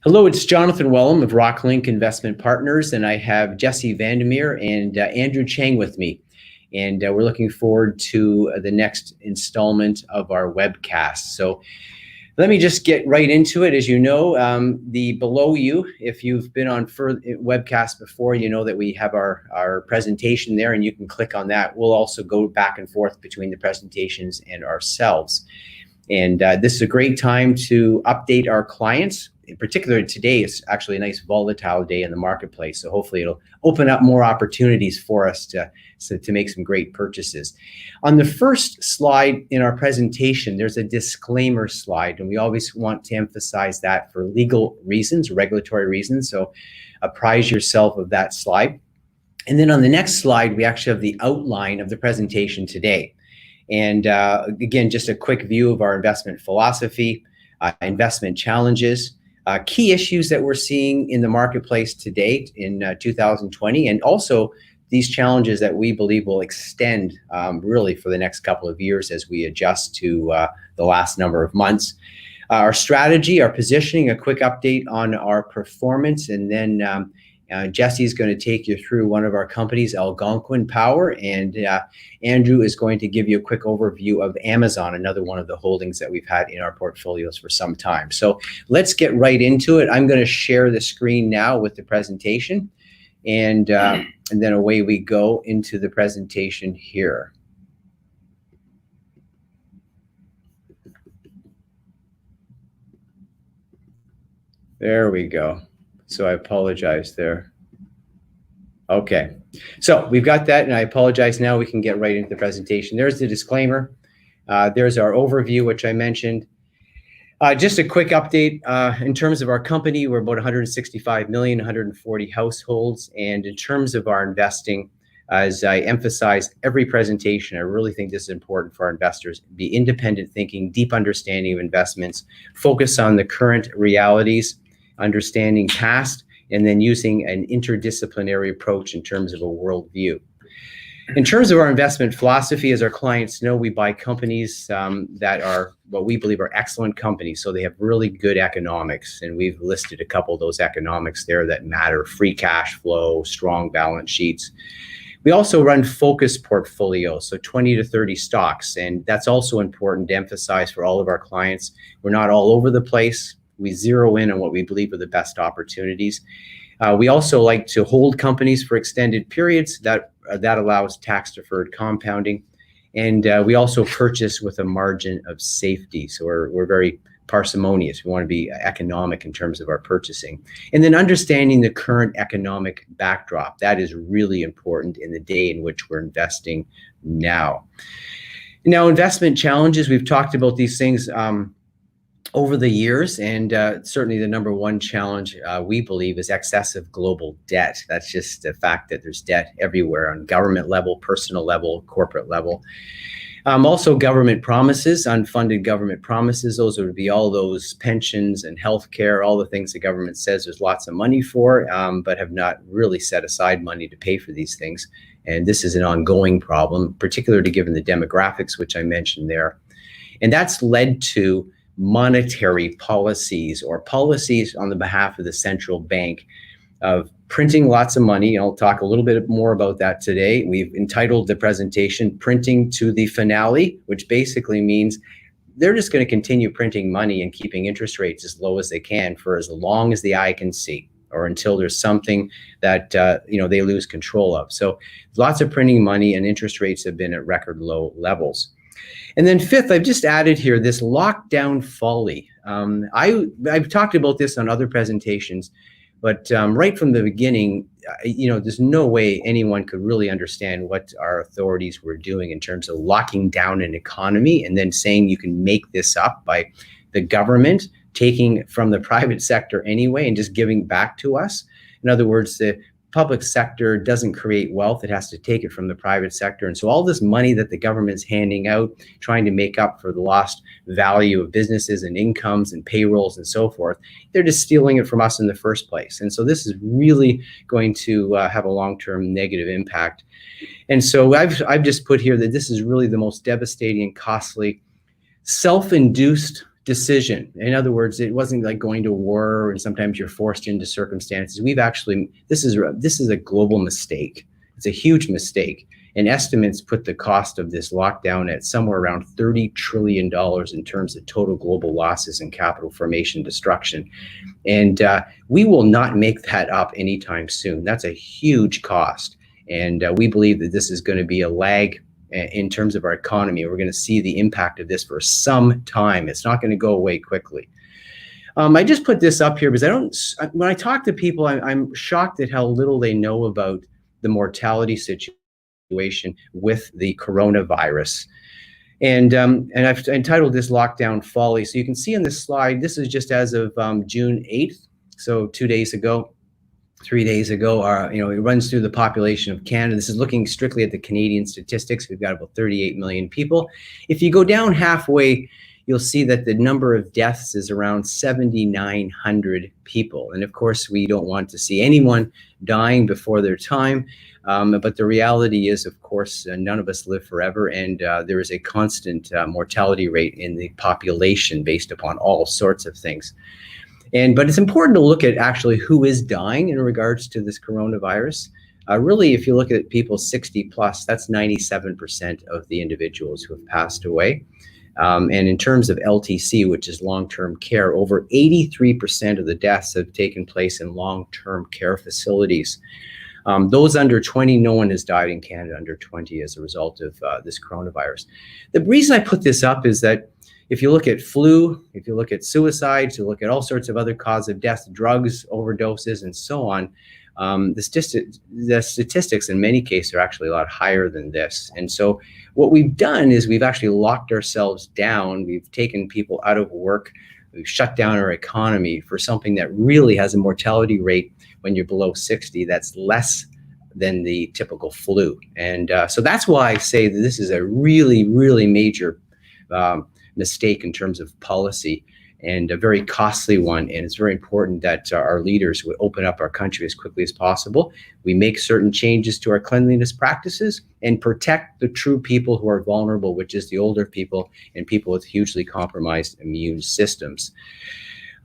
Hello, it's Jonathan Wellham of ROCKLINC Investment Partners, and I have Jesse Vandermeer and Andrew Chang with me. And we're looking forward to the next installment of our webcast. So let me just get right into it. As you know, below you, if you've been on webcast before, you know that we have our presentation there, and you can click on that. We'll also go back and forth between the presentations and ourselves. And this is a great time to update our clients. In particular, today is actually a nice volatile day in the marketplace. So hopefully it'll open up more opportunities for us to make some great purchases. On the first slide in our presentation, there's a disclaimer slide, and we always want to emphasize that for legal reasons, regulatory reasons. So apprise yourself of that slide. And then on the next slide, we actually have the outline of the presentation today. And again, just a quick view of our investment philosophy, investment challenges, key issues that we're seeing in the marketplace to date in 2020, and also these challenges that we believe will extend really for the next couple of years as we adjust to the last number of months. Our strategy, our positioning, a quick update on our performance, and then Jesse's going to take you through one of our companies, Algonquin Power, and Andrew is going to give you a quick overview of Amazon, another one of the holdings that we've had in our portfolios for some time. So let's get right into it. I'm going to share the screen now with the presentation, and then away we go into the presentation here. There we go. So I apologize there. Okay, so we've got that, and I apologize. Now we can get right into the presentation. There's the disclaimer. There's our overview, which I mentioned. Just a quick update. In terms of our company, we're about 165 million, 140 households. And in terms of our investing, as I emphasize every presentation, I really think this is important for our investors. Be independent thinking, deep understanding of investments, focus on the current realities, understanding past, and then using an interdisciplinary approach in terms of a worldview. In terms of our investment philosophy, as our clients know, we buy companies that are what we believe are excellent companies. So they have really good economics, and we've listed a couple of those economics there that matter: free cash flow, strong balance sheets. We also run focused portfolios, so 20 to 30 stocks, and that's also important to emphasize for all of our clients. We're not all over the place. We zero in on what we believe are the best opportunities. We also like to hold companies for extended periods. That allows tax-deferred compounding. And we also purchase with a margin of safety. So we're very parsimonious. We want to be economic in terms of our purchasing. And then understanding the current economic backdrop. That is really important in the day in which we're investing now. Now, investment challenges, we've talked about these things over the years, and certainly the number one challenge we believe is excessive global debt. That's just the fact that there's debt everywhere on government level, personal level, corporate level. Also government promises, unfunded government promises. Those would be all those pensions and healthcare, all the things the government says there's lots of money for, but have not really set aside money to pay for these things. And this is an ongoing problem, particularly given the demographics, which I mentioned there. And that's led to monetary policies, or policies on the behalf of the central bank, of printing lots of money. I'll talk a little bit more about that today. We've entitled the presentation "Printing to the Finale," which basically means they're just going to continue printing money and keeping interest rates as low as they can for as long as the eye can see, or until there's something that they lose control of. So lots of printing money, and interest rates have been at record low levels. And then fifth, I've just added here this lockdown folly. I've talked about this on other presentations, but right from the beginning, there's no way anyone could really understand what our authorities were doing in terms of locking down an economy and then saying you can make this up by the government taking from the private sector anyway and just giving back to us. In other words, the public sector doesn't create wealth. It has to take it from the private sector. And so all this money that the government's handing out, trying to make up for the lost value of businesses and incomes and payrolls and so forth, they're just stealing it from us in the first place. And so this is really going to have a long-term negative impact. And so I've just put here that this is really the most devastating and costly self-induced decision. In other words, it wasn't like going to war and sometimes you're forced into circumstances. This is a global mistake. It's a huge mistake. And estimates put the cost of this lockdown at somewhere around $30 trillion in terms of total global losses and capital formation destruction. And we will not make that up anytime soon. That's a huge cost. And we believe that this is going to be a lag in terms of our economy. We're going to see the impact of this for some time. It's not going to go away quickly. I just put this up here because when I talk to people, I'm shocked at how little they know about the mortality situation with the coronavirus. And I've entitled this Lockdown Folly. So you can see on this slide, this is just as of June 8th. So 3 days ago, it runs through the population of Canada. This is looking strictly at the Canadian statistics. We've got about 38 million people. If you go down halfway, you'll see that the number of deaths is around 7,900 people. And of course, we don't want to see anyone dying before their time. But the reality is, of course, none of us live forever. And there is a constant mortality rate in the population based upon all sorts of things. But it's important to look at actually who is dying in regards to this coronavirus. Really, if you look at people 60 plus, that's 97% of the individuals who have passed away. And in terms of LTC, which is long-term care, over 83% of the deaths have taken place in long-term care facilities. Those under 20, no one has died in Canada under 20 as a result of this coronavirus. The reason I put this up is that if you look at flu, if you look at suicides, you look at all sorts of other causes of death, drugs, overdoses, and so on, the statistics in many cases are actually a lot higher than this. And so what we've done is we've actually locked ourselves down. We've taken people out of work. We've shut down our economy for something that really has a mortality rate when you're below 60 that's less than the typical flu. And so that's why I say that this is a really, really major mistake in terms of policy and a very costly one. And it's very important that our leaders would open up our country as quickly as possible. We make certain changes to our cleanliness practices and protect the true people who are vulnerable, which is the older people and people with hugely compromised immune systems.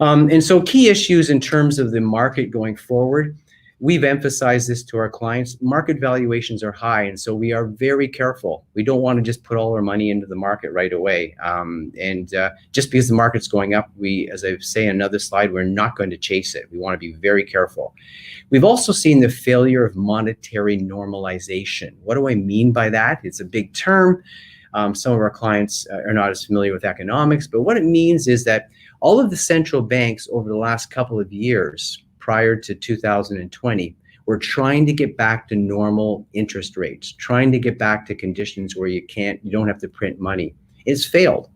And so key issues in terms of the market going forward, we've emphasized this to our clients. Market valuations are high, and so we are very careful. We don't want to just put all our money into the market right away. Just because the market's going up, as I say in another slide, we're not going to chase it. We want to be very careful. We've also seen the failure of monetary normalization. What do I mean by that? It's a big term. Some of our clients are not as familiar with economics, but what it means is that all of the central banks over the last couple of years, prior to 2020, we're trying to get back to normal interest rates, trying to get back to conditions where you don't have to print money. It's failed.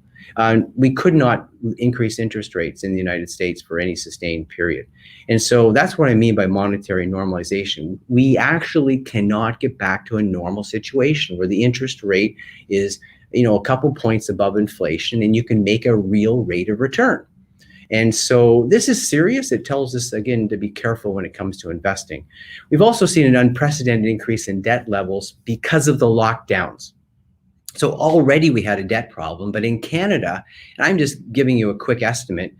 We could not increase interest rates in the United States for any sustained period. And so that's what I mean by monetary normalization. We actually cannot get back to a normal situation where the interest rate is, a couple points above inflation and you can make a real rate of return. And so this is serious. It tells us, again, to be careful when it comes to investing. We've also seen an unprecedented increase in debt levels because of the lockdowns. So already we had a debt problem, but in Canada, and I'm just giving you a quick estimate,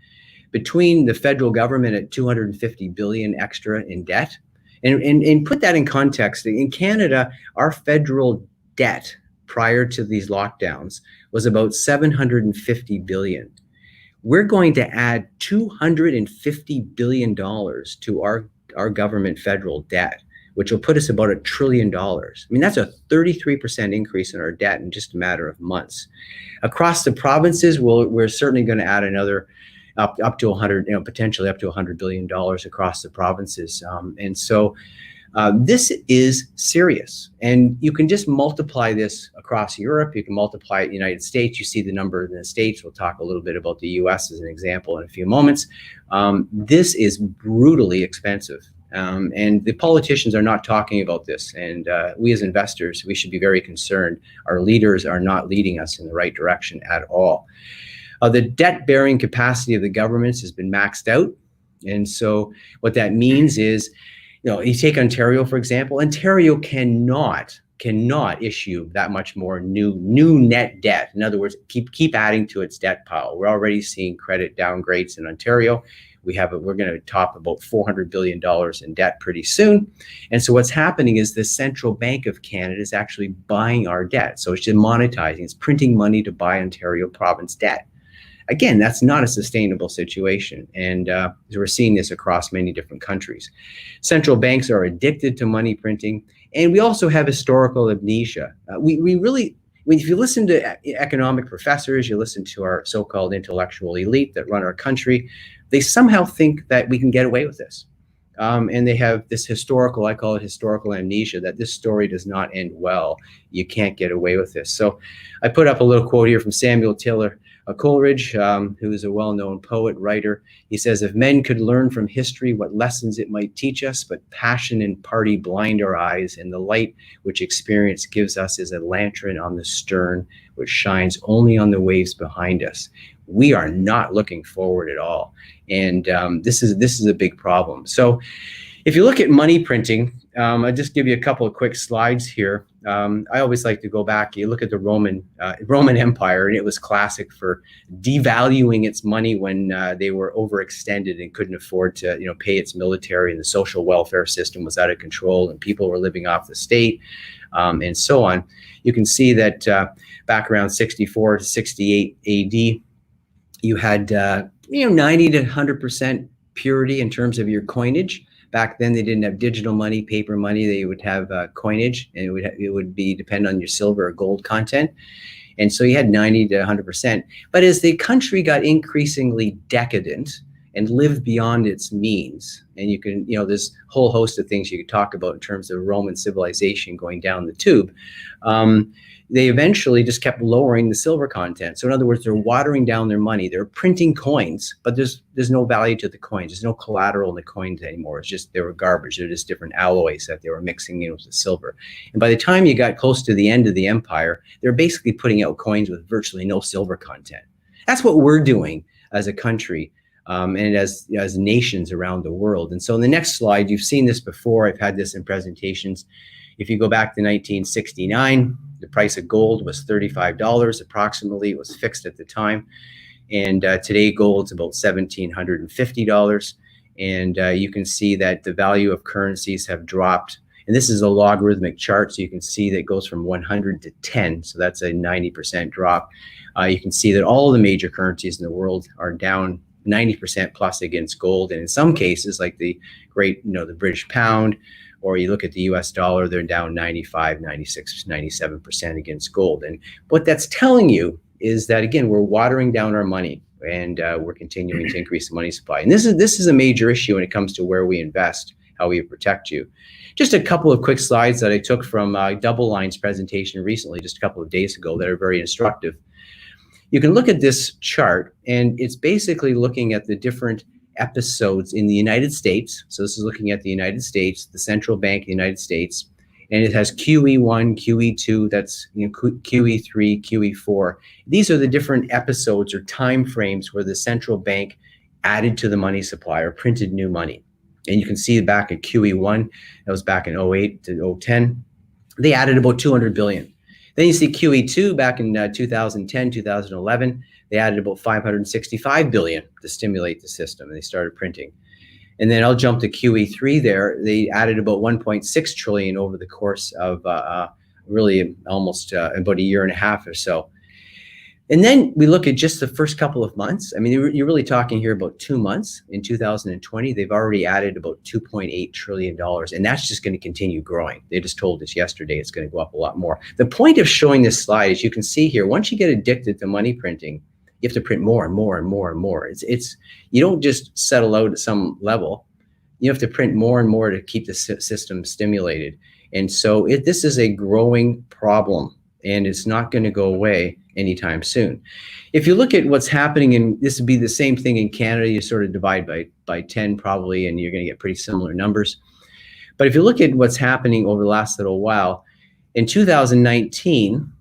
between the federal government at $250 billion extra in debt, and put that in context, in Canada, our federal debt prior to these lockdowns was about $750 billion. We're going to add $250 billion to our government federal debt, which will put us about $1 trillion. I mean, that's a 33% increase in our debt in just a matter of months. Across the provinces, we're certainly going to add another up to 100, potentially up to $100 billion across the provinces. And so this is serious. And you can just multiply this across Europe. You can multiply it in the United States. You see the number in the States. We'll talk a little bit about the US as an example in a few moments. This is brutally expensive. And the politicians are not talking about this. And we as investors, we should be very concerned. Our leaders are not leading us in the right direction at all. The debt-bearing capacity of the governments has been maxed out. And so what that means is, you take Ontario, for example. Ontario cannot cannot issue that much more new net debt. In other words, keep adding to its debt pile. We're already seeing credit downgrades in Ontario. We're going to top about $400 billion in debt pretty soon. And so what's happening is the Central Bank of Canada is actually buying our debt. So it's just monetizing, it's printing money to buy Ontario province debt. Again, that's not a sustainable situation. And we're seeing this across many different countries. Central banks are addicted to money printing. And we also have historical amnesia. We really, if you listen to economic professors, you listen to our so-called intellectual elite that run our country, they somehow think that we can get away with this. And they have this historical, I call it historical amnesia, that this story does not end well. You can't get away with this. So I put up a little quote here from Samuel Taylor Coleridge, who is a well-known poet, writer. He says, "If men could learn from history what lessons it might teach us, but passion and party blind our eyes, and the light which experience gives us is a lantern on the stern, which shines only on the waves behind us." We are not looking forward at all. And this is a big problem. So if you look at money printing, I'll just give you a couple of quick slides here. I always like to go back. You look at the Roman Empire, and it was classic for devaluing its money when they were overextended and couldn't afford to, pay its military, and the social welfare system was out of control, and people were living off the state, and so on. You can see that back around 64 to 68 AD, you had 90 to 100% purity in terms of your coinage. Back then, they didn't have digital money, paper money. They would have coinage, and it would be depend on your silver or gold content. And so you had 90 to 100%. But as the country got increasingly decadent and lived beyond its means, and you can, there's a whole host of things you could talk about in terms of Roman civilization going down the tube. They eventually just kept lowering the silver content. So in other words, they're watering down their money. They're printing coins, but there's no value to the coins. There's no collateral in the coins anymore. It's just, they were garbage. They're just different alloys that they were mixing in with the silver. And by the time you got close to the end of the empire, they're basically putting out coins with virtually no silver content. That's what we're doing as a country, and as nations around the world. And so in the next slide, you've seen this before. I've had this in presentations. If you go back to 1969, the price of gold was $35 approximately. It was fixed at the time. And today gold's about $1,750. And you can see that the value of currencies have dropped. And this is a logarithmic chart, so you can see that it goes from 100 to 10. So that's a 90% drop. You can see that all the major currencies in the world are down 90% plus against gold. And in some cases, like the the British pound, or you look at the US dollar, they're down 95, 96, 97% against gold. And what that's telling you is that, again, we're watering down our money, and we're continuing to increase the money supply. And this is a major issue when it comes to where we invest, how we protect you. Just a couple of quick slides that I took from Double Line's presentation recently, just a couple of days ago, that are very instructive. You can look at this chart, and it's basically looking at the different episodes in the United States. So this is looking at the United States, the central bank of the United States, and it has QE1, QE2, that's QE3, QE4. These are the different episodes or time frames where the central bank added to the money supply or printed new money. And you can see back at QE1, that was back in 08 to 010, they added about 200 billion. Then you see QE2 back in 2010, 2011, they added about 565 billion to stimulate the system, and they started printing. And then I'll jump to QE3 there. They added about 1.6 trillion over the course of really almost about a year and a half or so. And then we look at just the first couple of months. I mean, you're really talking here about 2 months. In 2020, they've already added about $2.8 trillion, and that's just going to continue growing. They just told us yesterday it's going to go up a lot more. The point of showing this slide is you can see here, once you get addicted to money printing, you have to print more and more and more and more. You don't just settle out at some level. You have to print more and more to keep the system stimulated. And so this is a growing problem, and it's not going to go away anytime soon. If you look at what's happening, and this would be the same thing in Canada, you sort of divide by 10 probably, and you're going to get pretty similar numbers. But if you look at what's happening over the last little while, in 2019,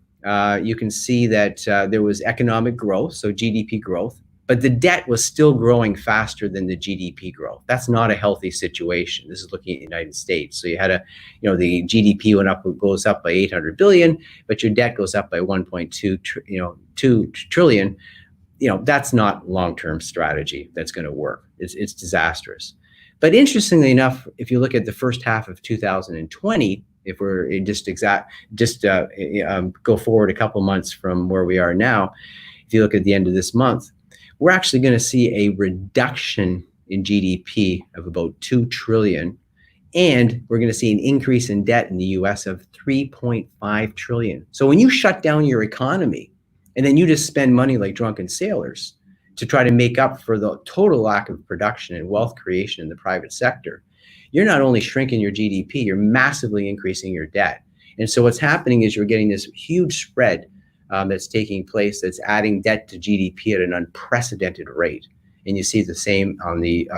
you can see that there was economic growth, so GDP growth, but the debt was still growing faster than the GDP growth. That's not a healthy situation. This is looking at the United States. So you had the GDP goes up by 800 billion, but your debt goes up by 1.2 2 trillion. That's not long-term strategy that's going to work. It's disastrous. But interestingly enough, if you look at the first half of 2020, if we're go forward a couple months from where we are now, if you look at the end of this month, we're actually going to see a reduction in GDP of about 2 trillion, and we're going to see an increase in debt in the US of 3.5 trillion. So when you shut down your economy and then you just spend money like drunken sailors to try to make up for the total lack of production and wealth creation in the private sector, you're not only shrinking your GDP, you're massively increasing your debt. And so what's happening is you're getting this huge spread that's taking place that's adding debt to GDP at an unprecedented rate. And you see the same on the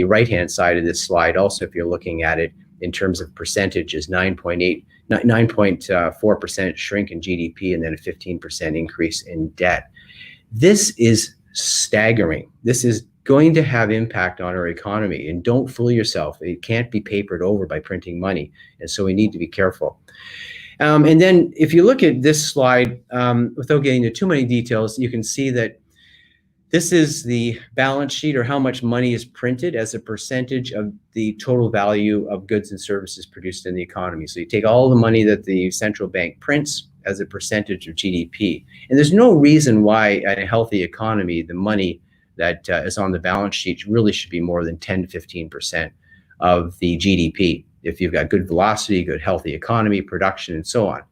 right-hand side of this slide. Also, if you're looking at it in terms of percentages, 9.4% shrink in GDP and then a 15% increase in debt. This is staggering. This is going to have impact on our economy. And don't fool yourself. It can't be papered over by printing money. And so we need to be careful. And then if you look at this slide, without getting into too many details, you can see that this is the balance sheet, or how much money is printed as a percentage of the total value of goods and services produced in the economy. So you take all the money that the central bank prints as a percentage of GDP. And there's no reason why in a healthy economy, the money that is on the balance sheet really should be more than 10 to 15% of the GDP. If you've got good velocity, good healthy economy, production, and so on.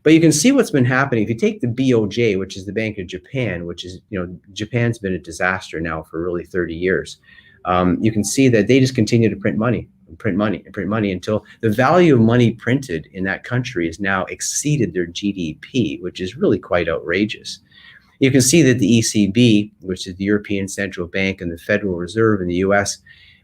But you can see what's been happening. If you take the BOJ, which is the Bank of Japan, which is, Japan's been a disaster now for really 30 years. You can see that they just continue to print money until the value of money printed in that country has now exceeded their GDP, which is really quite outrageous. You can see that the ECB, which is the European Central Bank, and the Federal Reserve in the US,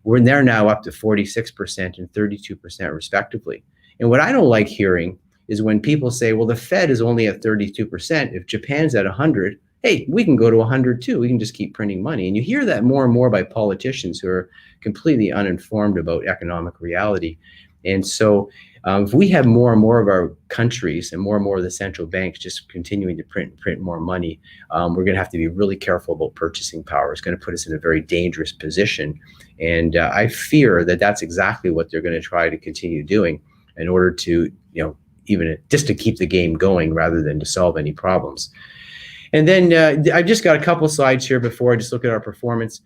they're now up to 46% and 32% respectively. And what I don't like hearing is when people say, well, the Fed is only at 32%. If Japan's at 100, hey, we can go to 100 too. We can just keep printing money. And you hear that more and more by politicians who are completely uninformed about economic reality. And so if we have more and more of our countries and more of the central banks just continuing to print more money, we're going to have to be really careful about purchasing power. It's going to put us in a very dangerous position. And I fear that that's exactly what they're going to try to continue doing in order to, even just to keep the game going rather than to solve any problems. And then I've just got a couple slides here before I just look at our performance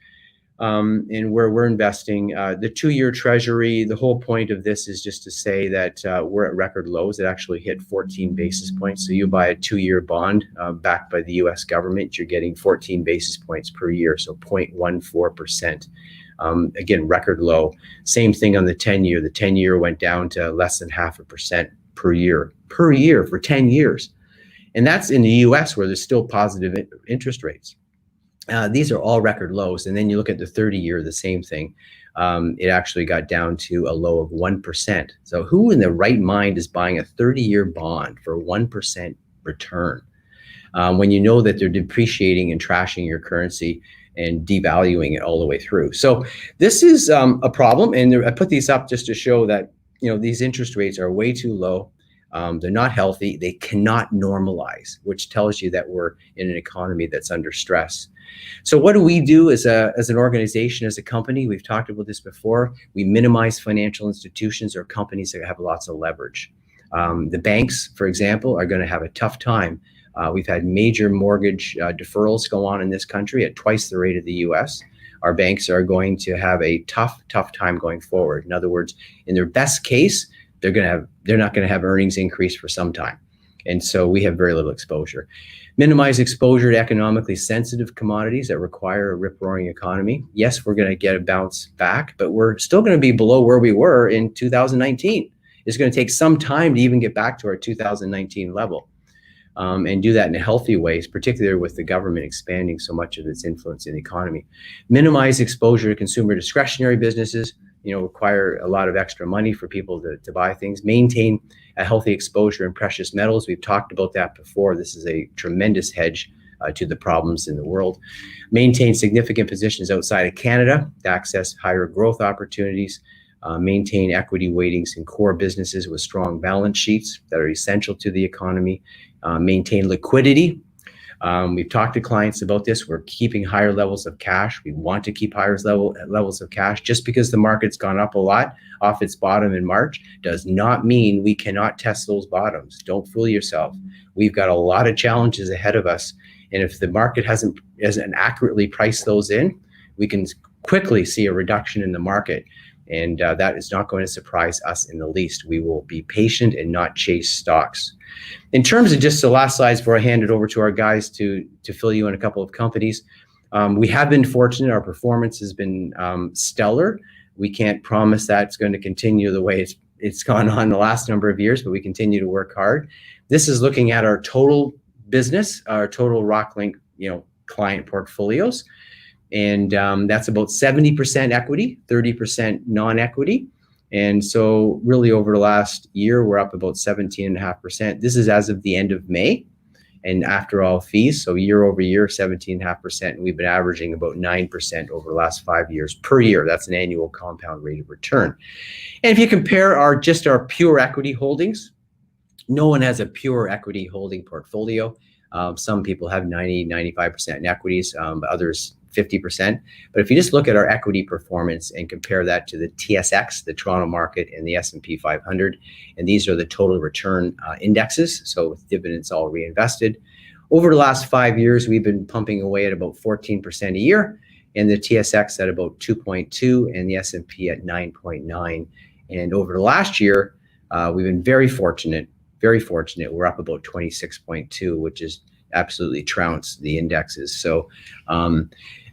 and where we're investing. The 2-year Treasury, the whole point of this is just to say that we're at record lows. It actually hit 14 basis points. So you buy a 2-year bond backed by the US government, you're getting 14 basis points per year, so 0.14%. Again, record low. Same thing on the 10-year. The 10-year went down to less than 0.5% per year for 10 years. And that's in the US where there's still positive interest rates. These are all record lows. And then you look at the 30-year, the same thing. It actually got down to a low of 1%. So who in their right mind is buying a 30-year bond for 1% return when you know that they're depreciating and trashing your currency and devaluing it all the way through? So this is a problem. And I put these up just to show that these interest rates are way too low. They're not healthy. They cannot normalize, which tells you that we're in an economy that's under stress. So what do we do as an organization, as a company? We've talked about this before. We minimize financial institutions or companies that have lots of leverage. The banks, for example, are going to have a tough time. We've had major mortgage deferrals go on in this country at twice the rate of the US. Our banks are going to have a tough time going forward. In other words, in their best case, they're not going to have earnings increase for some time. And so we have very little exposure. Minimize exposure to economically sensitive commodities that require a rip-roaring economy. Yes, we're going to get a bounce back, but we're still going to be below where we were in 2019. It's going to take some time to even get back to our 2019 level. And do that in a healthy way, particularly with the government expanding so much of its influence in the economy. Minimize exposure to consumer discretionary businesses, require a lot of extra money for people to buy things. Maintain a healthy exposure in precious metals. We've talked about that before. This is a tremendous hedge to the problems in the world. Maintain significant positions outside of Canada to access higher growth opportunities. Maintain equity weightings in core businesses with strong balance sheets that are essential to the economy. Maintain liquidity. We've talked to clients about this. We're keeping higher levels of cash. We want to keep higher levels of cash. Just because the market's gone up a lot off its bottom in March does not mean we cannot test those bottoms. Don't fool yourself. We've got a lot of challenges ahead of us. And if the market hasn't accurately priced those in, we can quickly see a reduction in the market. And that is not going to surprise us in the least. We will be patient and not chase stocks. In terms of just the last slides before I hand it over to our guys to fill you in a couple of companies, we have been fortunate. Our performance has been stellar. We can't promise that it's going to continue the way it's gone on the last number of years, but we continue to work hard. This is looking at our total business, our total ROCKLINC, client portfolios. And that's about 70% equity, 30% non-equity. And so really over the last year, we're up about 17.5%. This is as of the end of May and after all fees. So year over year, 17.5%. And we've been averaging about 9% over the last 5 years per year. That's an annual compound rate of return. And if you compare our pure equity holdings, no one has a pure equity holding portfolio. Some people have 95% in equities, but others 50%. But if you just look at our equity performance and compare that to the TSX, the Toronto market, and the S&P 500, and these are the total return indexes, so with dividends all reinvested. Over the last 5 years, we've been pumping away at about 14% a year, and the TSX at about 2.2, and the S&P at 9.9. And over the last year, we've been very fortunate. We're up about 26.2, which is absolutely trounced the indexes. So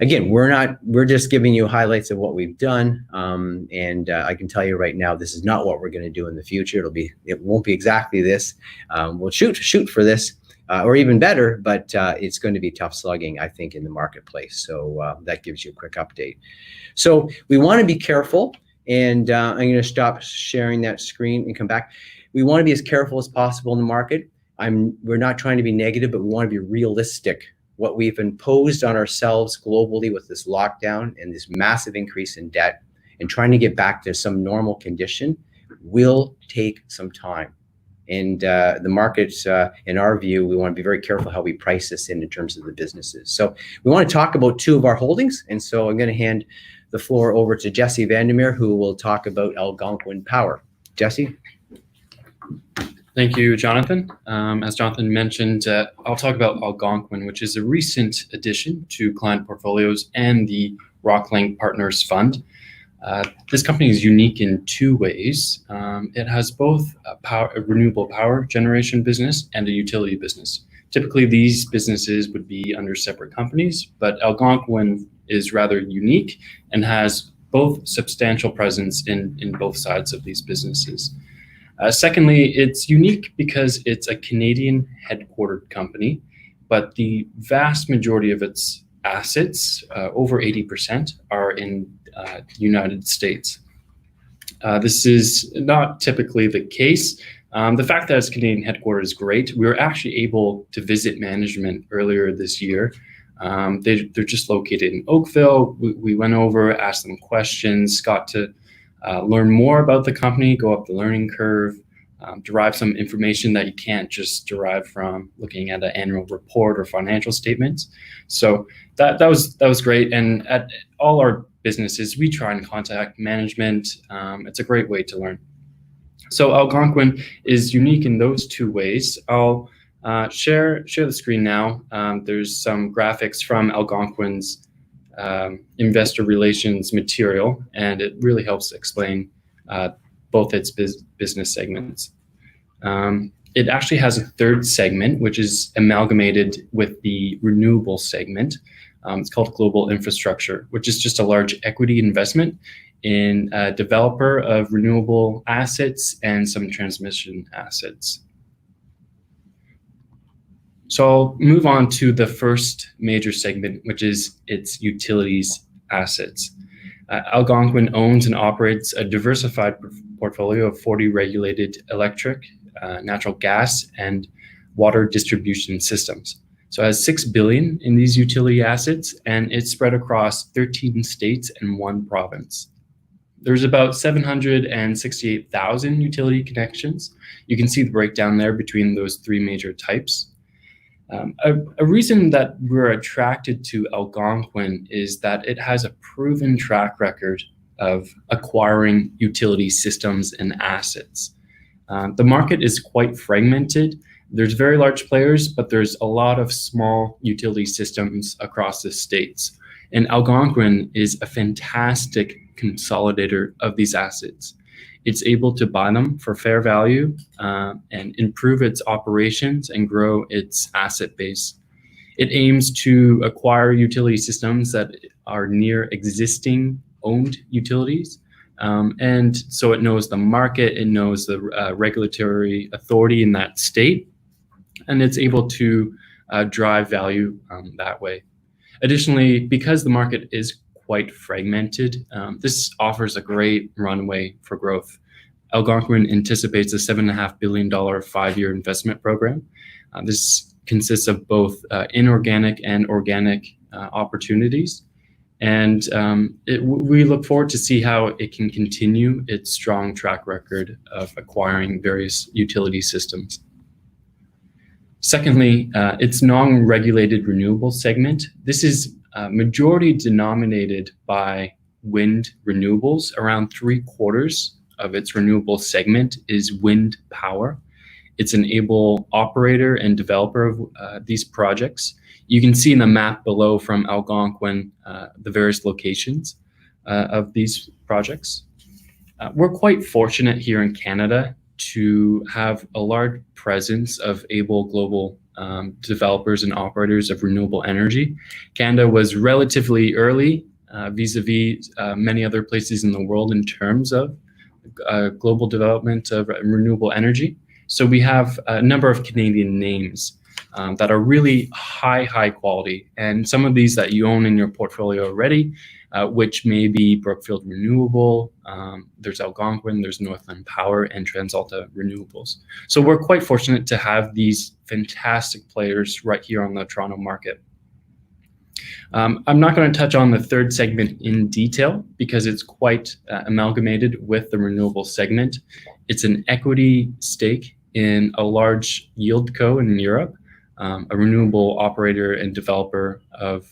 again, we're just giving you highlights of what we've done. And I can tell you right now, this is not what we're going to do in the future. It won't be exactly this. We'll shoot for this or even better, but it's going to be tough slugging, I think, in the marketplace. So that gives you a quick update. So we want to be careful, and I'm going to stop sharing that screen and come back. We want to be as careful as possible in the market. We're not trying to be negative, but we want to be realistic. What we've imposed on ourselves globally with this lockdown and this massive increase in debt and trying to get back to some normal condition will take some time. And the markets, in our view, we want to be very careful how we price this in terms of the businesses. So we want to talk about two of our holdings. And so I'm going to hand the floor over to Jesse Vandermeer, who will talk about Algonquin Power. Jesse? Thank you, Jonathan. As Jonathan mentioned, I'll talk about Algonquin, which is a recent addition to client portfolios and the ROCKLINC Partners Fund. This company is unique in two ways. It has both a renewable power generation business and a utility business. Typically, these businesses would be under separate companies, but Algonquin is rather unique and has both substantial presence in both sides of these businesses. Secondly, it's unique because it's a Canadian headquartered company, but the vast majority of its assets, over 80%, are in the United States. This is not typically the case. The fact that it's Canadian headquarters is great. We were actually able to visit management earlier this year. They're just located in Oakville. We went over, asked them questions, got to learn more about the company, go up the learning curve, derive some information that you can't just derive from looking at an annual report or financial statements. So that was great. And at all our businesses, we try and contact management. It's a great way to learn. So Algonquin is unique in those two ways. I'll share the screen now. There's some graphics from Algonquin's investor relations material, and it really helps explain both its business segments. It actually has a third segment, which is amalgamated with the renewable segment. It's called Global Infrastructure, which is just a large equity investment in a developer of renewable assets and some transmission assets. So I'll move on to the first major segment, which is its utilities assets. Algonquin owns and operates a diversified portfolio of 40 regulated electric, natural gas, and water distribution systems. So it has $6 billion in these utility assets, and it's spread across 13 states and 1 province. There's about 768,000 utility connections. You can see the breakdown there between those 3 major types. A reason that we're attracted to Algonquin is that it has a proven track record of acquiring utility systems and assets. The market is quite fragmented. There's very large players, but there's a lot of small utility systems across the states. And Algonquin is a fantastic consolidator of these assets. It's able to buy them for fair value and improve its operations and grow its asset base. It aims to acquire utility systems that are near existing owned utilities. And so it knows the market, it knows the regulatory authority in that state, and it's able to drive value that way. Additionally, because the market is quite fragmented, this offers a great runway for growth. Algonquin anticipates a $7.5 billion 5-year investment program. This consists of both inorganic and organic opportunities. And we look forward to see how it can continue its strong track record of acquiring various utility systems. Secondly, its non-regulated renewables segment. This is majority denominated by wind renewables. Around 3/4 of its renewable segment is wind power. It's an able operator and developer of these projects. You can see in the map below from Algonquin the various locations of these projects. We're quite fortunate here in Canada to have a large presence of able global developers and operators of renewable energy. Canada was relatively early vis-a-vis many other places in the world in terms of global development of renewable energy. So we have a number of Canadian names that are really high quality. And some of these that you own in your portfolio already, which may be Brookfield Renewable, there's Algonquin, there's Northland Power, and TransAlta Renewables. So we're quite fortunate to have these fantastic players right here on the Toronto market. I'm not going to touch on the third segment in detail because it's quite amalgamated with the renewable segment. It's an equity stake in a large yield co in Europe, a renewable operator and developer of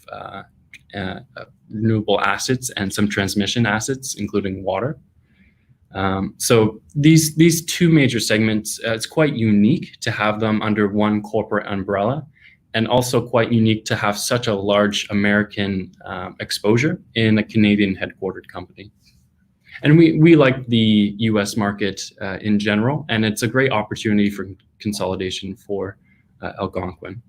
renewable assets and some transmission assets, including water. So these 2 major segments, it's quite unique to have them under one corporate umbrella, and also quite unique to have such a large American exposure in a Canadian headquartered company. And we like the US market in general, and it's a great opportunity for consolidation for Algonquin.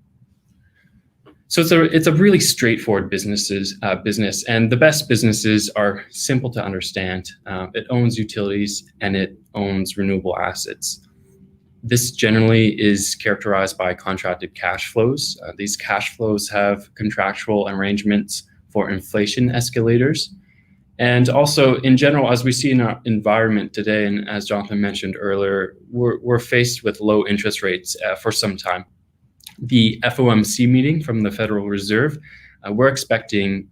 So it's a really straightforward business, and the best businesses are simple to understand. It owns utilities and it owns renewable assets. This generally is characterized by contracted cash flows. These cash flows have contractual arrangements for inflation escalators. And also, in general, as we see in our environment today, and as Jonathan mentioned earlier, we're faced with low interest rates for some time. The FOMC meeting from the Federal Reserve, we're expecting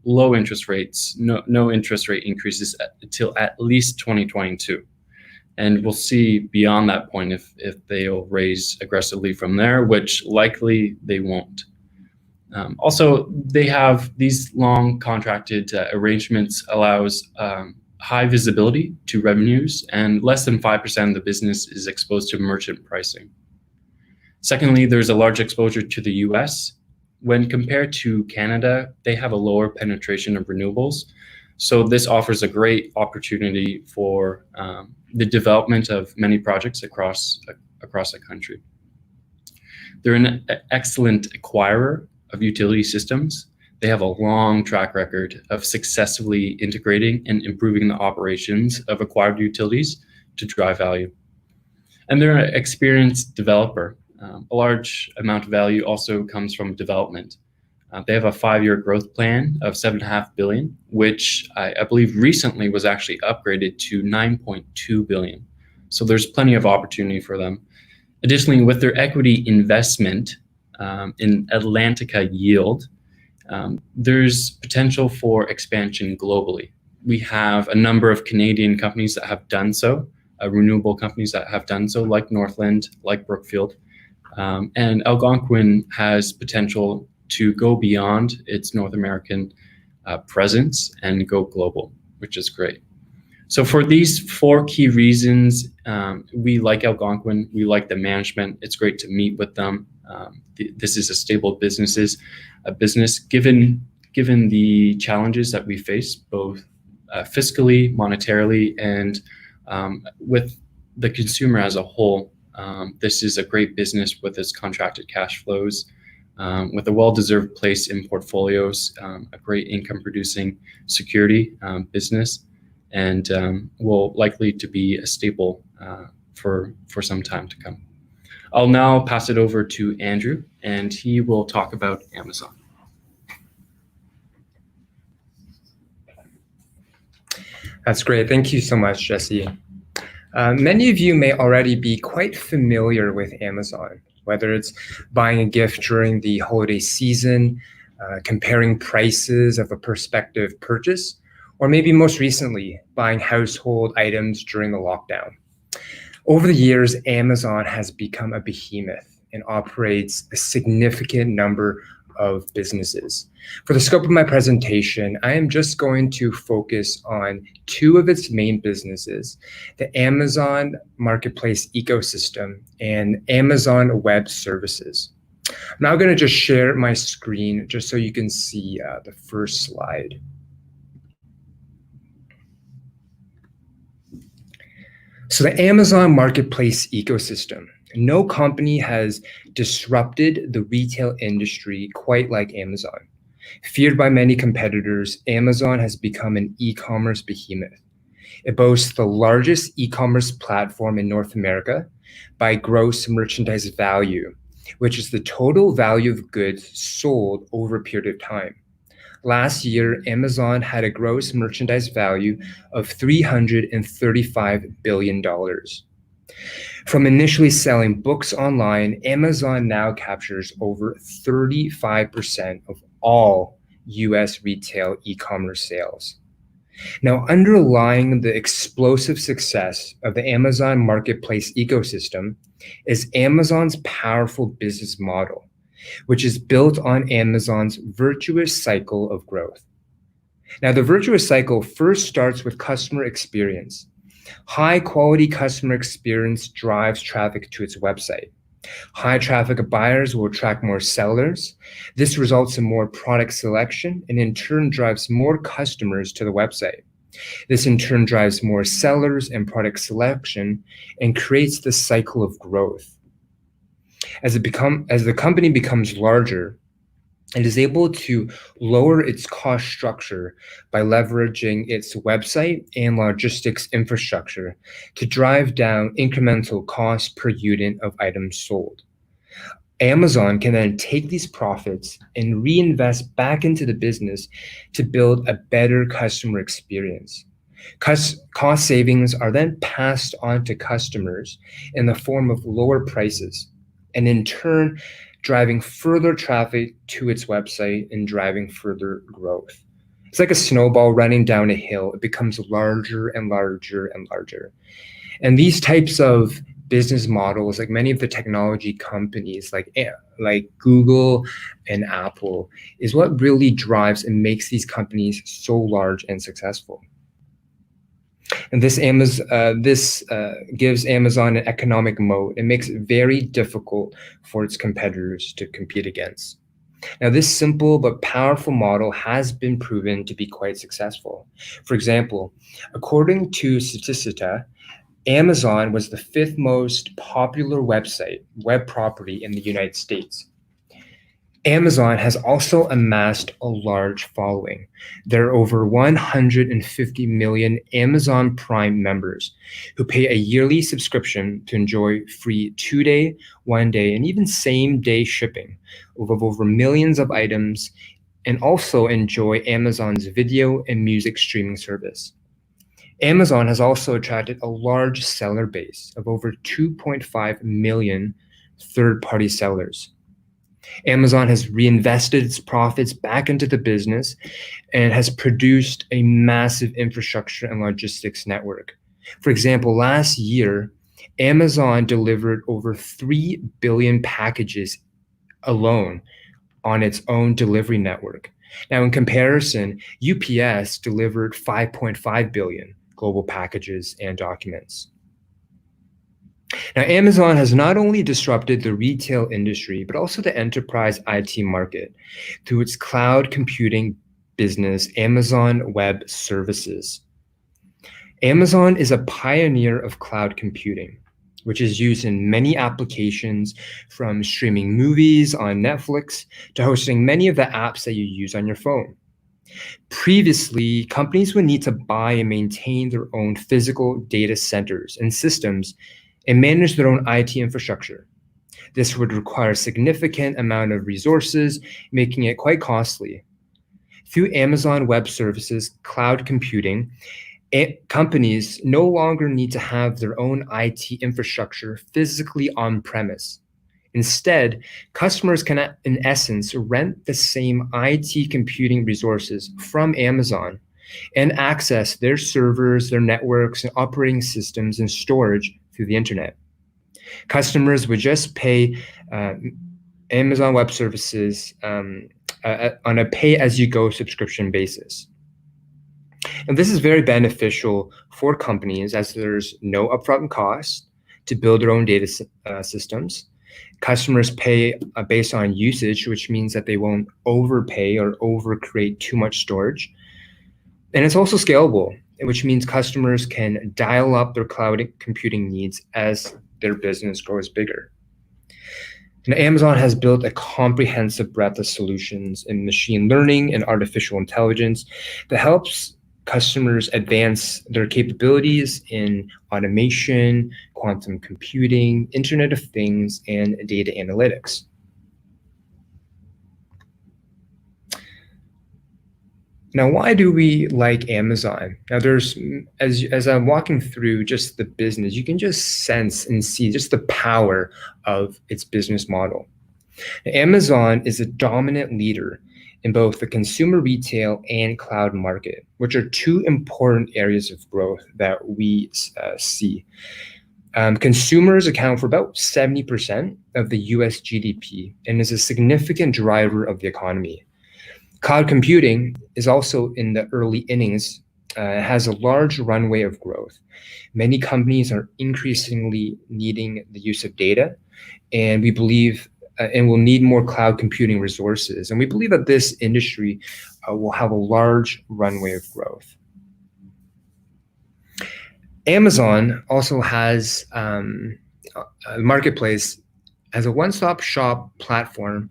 low interest rates, no interest rate increases until at least 2022. And we'll see beyond that point if they'll raise aggressively from there, which likely they won't. Also, they have these long contracted arrangements allows high visibility to revenues, and less than 5% of the business is exposed to merchant pricing. Secondly, there's a large exposure to the US. When compared to Canada, they have a lower penetration of renewables. So this offers a great opportunity for the development of many projects across the country. They're an excellent acquirer of utility systems. They have a long track record of successfully integrating and improving the operations of acquired utilities to drive value. And they're an experienced developer. A large amount of value also comes from development. They have a 5-year growth plan of $7.5 billion, which I believe recently was actually upgraded to $9.2 billion. So there's plenty of opportunity for them. Additionally, with their equity investment, in Atlantica yield, there's potential for expansion globally. We have a number of Canadian companies that have done so, renewable companies that have done so, like Northland, like Brookfield. And Algonquin has potential to go beyond its North American presence and go global, which is great. So for these 4 key reasons, we like Algonquin, we like the management. It's great to meet with them. This is a stable business given the challenges that we face, both fiscally, monetarily, and with the consumer as a whole. This is a great business with its contracted cash flows, with a well-deserved place in portfolios, a great income-producing security business, and will likely to be a staple for some time to come. I'll now pass it over to Andrew, and he will talk about Amazon. That's great. Thank you so much, Jesse. Many of you may already be quite familiar with Amazon, whether it's buying a gift during the holiday season, comparing prices of a prospective purchase, or maybe most recently, buying household items during the lockdown. Over the years, Amazon has become a behemoth and operates a significant number of businesses. For the scope of my presentation, I am just going to focus on 2 of its main businesses, the Amazon Marketplace ecosystem and Amazon Web Services. I'm now going to just share my screen just so you can see the first slide. So the Amazon Marketplace ecosystem. No company has disrupted the retail industry quite like Amazon. Feared by many competitors, Amazon has become an e-commerce behemoth. It boasts the largest e-commerce platform in North America by gross merchandise value, which is the total value of goods sold over a period of time. Last year, Amazon had a gross merchandise value of $335 billion. From initially selling books online, Amazon now captures over 35% of all US retail e-commerce sales. Now, underlying the explosive success of the Amazon Marketplace ecosystem is Amazon's powerful business model, which is built on Amazon's virtuous cycle of growth. Now, the virtuous cycle first starts with customer experience. High quality customer experience drives traffic to its website. High traffic buyers will attract more sellers. This results in more product selection and in turn drives more customers to the website. This in turn drives more sellers and product selection and creates the cycle of growth. As the company becomes larger, it is able to lower its cost structure by leveraging its website and logistics infrastructure to drive down incremental cost per unit of items sold. Amazon can then take these profits and reinvest back into the business to build a better customer experience. Cost savings are then passed on to customers in the form of lower prices, and in turn, driving further traffic to its website and driving further growth. It's like a snowball running down a hill. It becomes larger and larger and larger. And these types of business models, like many of the technology companies like Google and Apple, is what really drives and makes these companies so large and successful. And this gives Amazon an economic moat. It makes it very difficult for its competitors to compete against. Now, this simple but powerful model has been proven to be quite successful. For example, according to Statista, Amazon was the 5th most popular web property in the United States. Amazon has also amassed a large following. There are over 150 million Amazon Prime members who pay a yearly subscription to enjoy free 2-day, 1-day, and even same-day shipping of over millions of items, and also enjoy Amazon's video and music streaming service. Amazon has also attracted a large seller base of over 2.5 million third-party sellers. Amazon has reinvested its profits back into the business and has produced a massive infrastructure and logistics network. For example, last year, Amazon delivered over 3 billion packages alone on its own delivery network. Now, in comparison, UPS delivered 5.5 billion global packages and documents. Now, Amazon has not only disrupted the retail industry, but also the enterprise IT market through its cloud computing business, Amazon Web Services. Amazon is a pioneer of cloud computing, which is used in many applications, from streaming movies on Netflix to hosting many of the apps that you use on your phone. Previously, companies would need to buy and maintain their own physical data centers and systems and manage their own IT infrastructure. This would require a significant amount of resources, making it quite costly. Through Amazon Web Services cloud computing, companies no longer need to have their own IT infrastructure physically on premise. Instead, customers can, in essence, rent the same IT computing resources from Amazon and access their servers, their networks, and operating systems and storage through the internet. Customers would just pay Amazon Web Services on a pay-as-you-go subscription basis. And this is very beneficial for companies, as there's no upfront cost to build their own data systems. Customers pay based on usage, which means that they won't overpay or overcreate too much storage. And it's also scalable, which means customers can dial up their cloud computing needs as their business grows bigger. And Amazon has built a comprehensive breadth of solutions in machine learning and artificial intelligence that helps customers advance their capabilities in automation, quantum computing, Internet of Things, and data analytics. Now, why do we like Amazon? Now, there's, as I'm walking through just the business, you can just sense and see just the power of its business model. Now, Amazon is a dominant leader in both the consumer retail and cloud market, which are two important areas of growth that we see. Consumers account for about 70% of the US GDP and is a significant driver of the economy. Cloud computing is also in the early innings, has a large runway of growth. Many companies are increasingly needing the use of data, and we believe and will need more cloud computing resources. And we believe that this industry will have a large runway of growth. Amazon also has a marketplace as a one-stop shop platform.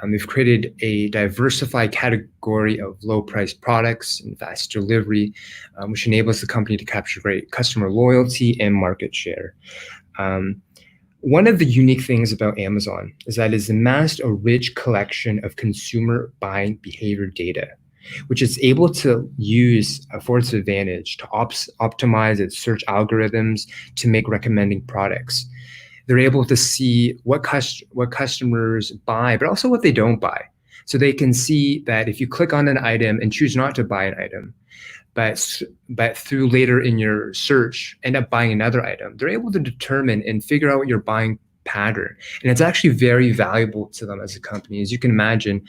We've created a diversified category of low-priced products and fast delivery, which enables the company to capture great customer loyalty and market share. One of the unique things about Amazon is that it's amassed a rich collection of consumer buying behavior data, which it's able to use for its advantage to optimize its search algorithms to make recommending products. They're able to see what customers buy, but also what they don't buy. So they can see that if you click on an item and choose not to buy an item, but through later in your search end up buying another item, they're able to determine and figure out what your buying pattern. And it's actually very valuable to them as a company. As you can imagine,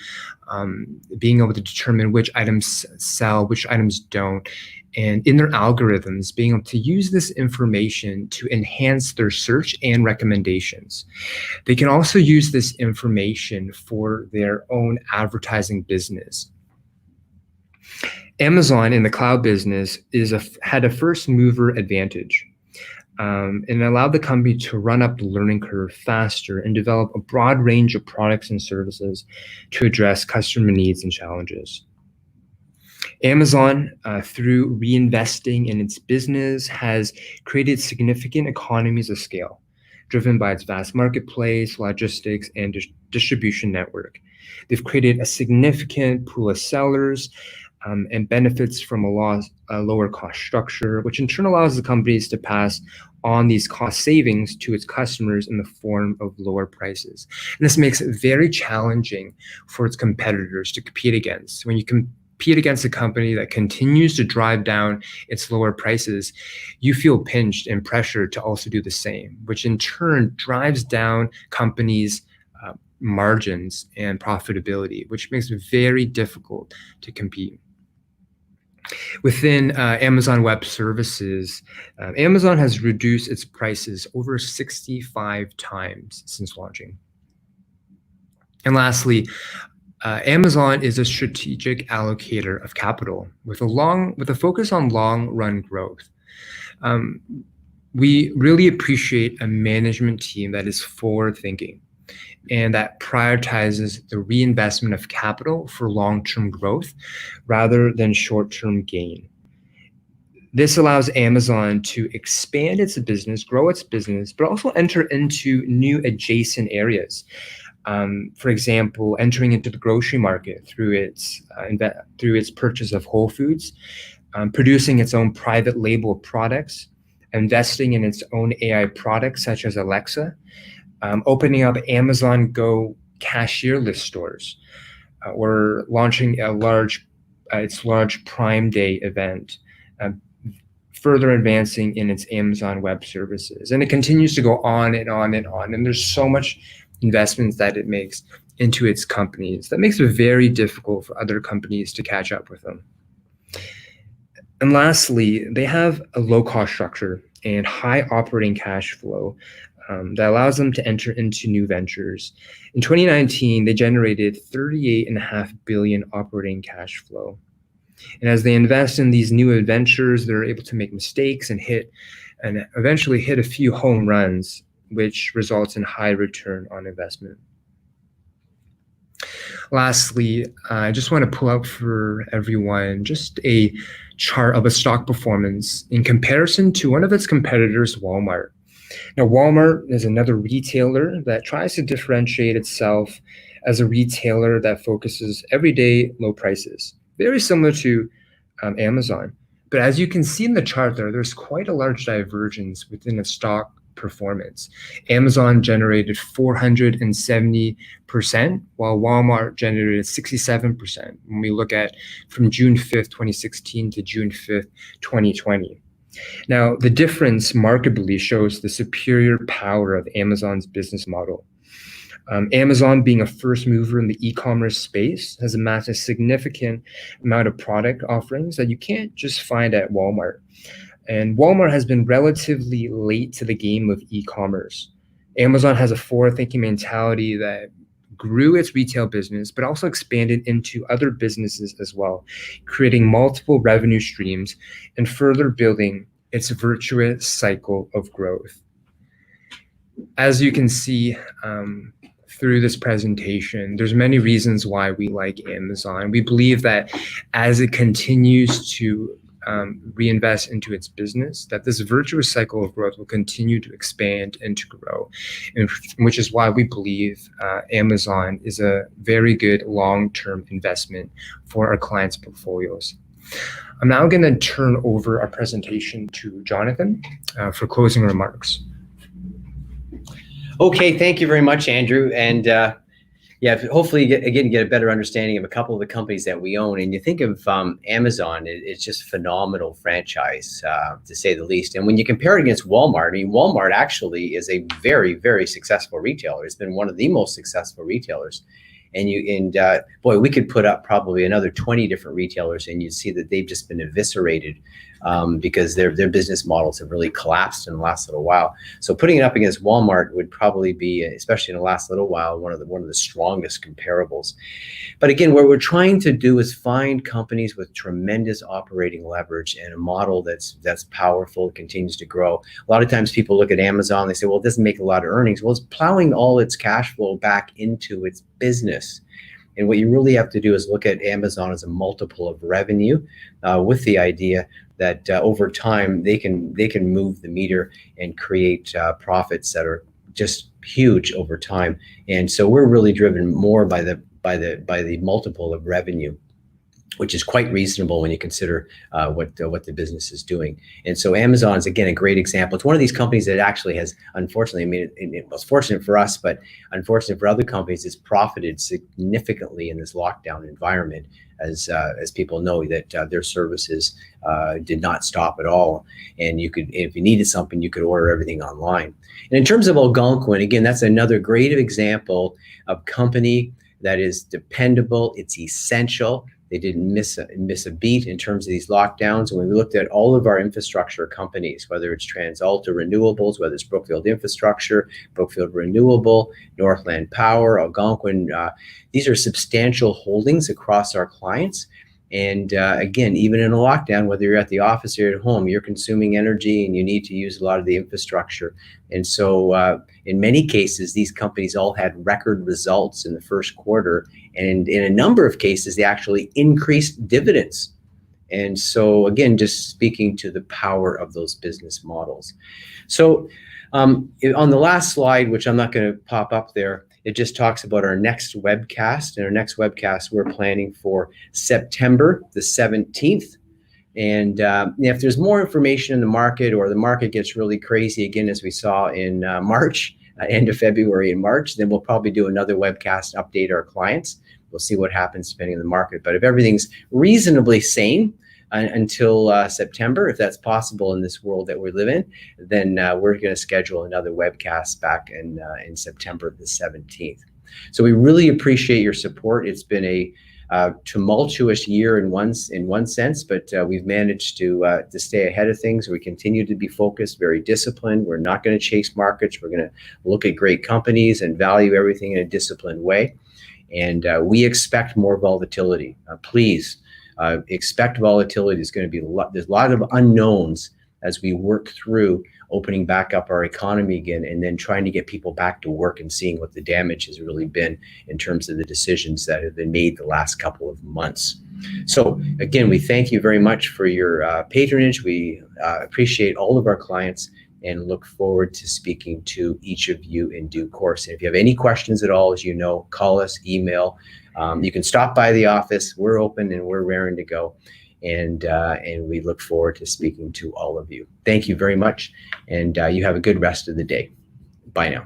being able to determine which items sell, which items don't, and in their algorithms, being able to use this information to enhance their search and recommendations. They can also use this information for their own advertising business. Amazon in the cloud business had a first mover advantage, and allowed the company to run up the learning curve faster and develop a broad range of products and services to address customer needs and challenges. Amazon, through reinvesting in its business, has created significant economies of scale, driven by its vast marketplace, logistics, and distribution network. They've created a significant pool of sellers, and benefits from a lower cost structure, which in turn allows the companies to pass on these cost savings to its customers in the form of lower prices. And this makes it very challenging for its competitors to compete against. When you compete against a company that continues to drive down its lower prices, you feel pinched and pressured to also do the same, which in turn drives down companies' margins and profitability, which makes it very difficult to compete. Within Amazon Web Services, Amazon has reduced its prices over 65 times since launching. And lastly, Amazon is a strategic allocator of capital with a focus on long-run growth. We really appreciate a management team that is forward-thinking and that prioritizes the reinvestment of capital for long-term growth rather than short-term gain. This allows Amazon to expand its business, grow its business, but also enter into new adjacent areas. For example, entering into the grocery market through its purchase of Whole Foods, producing its own private label products, investing in its own AI products such as Alexa, opening up Amazon Go cashierless stores, or launching its large Prime Day event, further advancing in its Amazon Web Services. And it continues to go on and on and on. And there's so much investments that it makes into its companies that makes it very difficult for other companies to catch up with them. And lastly, they have a low-cost structure and high operating cash flow that allows them to enter into new ventures. In 2019, they generated $38.5 billion operating cash flow. And as they invest in these new adventures, they're able to make mistakes and eventually hit a few home runs, which results in high return on investment. Lastly, I just want to pull up for everyone just a chart of a stock performance in comparison to one of its competitors, Walmart. Now, Walmart is another retailer that tries to differentiate itself as a retailer that focuses everyday low prices, very similar to Amazon. But as you can see in the chart there's quite a large divergence within the stock performance. Amazon generated 470%, while Walmart generated 67% when we look at from June 5th, 2016 to June 5th, 2020. Now, the difference markedly shows the superior power of Amazon's business model. Amazon, being a first mover in the e-commerce space, has amassed a significant amount of product offerings that you can't just find at Walmart. And Walmart has been relatively late to the game of e-commerce. Amazon has a forward-thinking mentality that grew its retail business, but also expanded into other businesses as well, creating multiple revenue streams and further building its virtuous cycle of growth. As you can see through this presentation, there's many reasons why we like Amazon. We believe that as it continues to reinvest into its business, that this virtuous cycle of growth will continue to expand and to grow, and which is why we believe Amazon is a very good long-term investment for our clients' portfolios. I'm now going to turn over our presentation to Jonathan for closing remarks. Okay, thank you very much, Andrew. And hopefully get a better understanding of a couple of the companies that we own. And you think of Amazon, it's just a phenomenal franchise, to say the least. And when you compare it against Walmart, I mean, Walmart actually is a very, very successful retailer. It's been one of the most successful retailers. And boy, we could put up probably another 20 different retailers, and you'd see that they've just been eviscerated because their business models have really collapsed in the last little while. So putting it up against Walmart would probably be, especially in the last little while, one of the strongest comparables. But again, what we're trying to do is find companies with tremendous operating leverage and a model that's powerful, continues to grow. A lot of times people look at Amazon, they say, well, it doesn't make a lot of earnings. Well, it's plowing all its cash flow back into its business. And what you really have to do is look at Amazon as a multiple of revenue, with the idea that over time they can move the meter and create profits that are just huge over time. And so we're really driven more by the multiple of revenue. which is quite reasonable when you consider what the business is doing. And so Amazon's, again, a great example. It's one of these companies that actually has, unfortunately, I mean, it was fortunate for us, but unfortunate for other companies, it's profited significantly in this lockdown environment, as people know that their services did not stop at all. And you could, if you needed something, you could order everything online. And in terms of Algonquin, again, that's another great example of company that is dependable. It's essential. They didn't miss a beat in terms of these lockdowns. And when we looked at all of our infrastructure companies, whether it's TransAlta Renewables, whether it's Brookfield Infrastructure, Brookfield Renewable, Northland Power, Algonquin, these are substantial holdings across our clients. And again, even in a lockdown, whether you're at the office or at home, you're consuming energy and you need to use a lot of the infrastructure. And so in many cases, these companies all had record results in the first quarter. And in a number of cases, they actually increased dividends. And so again, just speaking to the power of those business models. So on the last slide, which I'm not going to pop up there, it just talks about our next webcast. And our next webcast we're planning for September the 17th. And if there's more information in the market, or the market gets really crazy again, as we saw in March, end of February and March, then we'll probably do another webcast, update our clients. We'll see what happens depending on the market. But if everything's reasonably sane until September, if that's possible in this world that we live in, then we're going to schedule another webcast back in September the 17th. So we really appreciate your support. It's been a tumultuous year in one sense, but we've managed to stay ahead of things. We continue to be focused, very disciplined. We're not going to chase markets. We're going to look at great companies and value everything in a disciplined way. And we expect more volatility. Please expect volatility. There's going to be there's a lot of unknowns as we work through opening back up our economy again, and then trying to get people back to work and seeing what the damage has really been in terms of the decisions that have been made the last couple of months. So again, we thank you very much for your patronage. We appreciate all of our clients and look forward to speaking to each of you in due course. And if you have any questions at all, as you know, call us, email. You can stop by the office. We're open and we're raring to go. And we look forward to speaking to all of you. Thank you very much. And you have a good rest of the day. Bye now.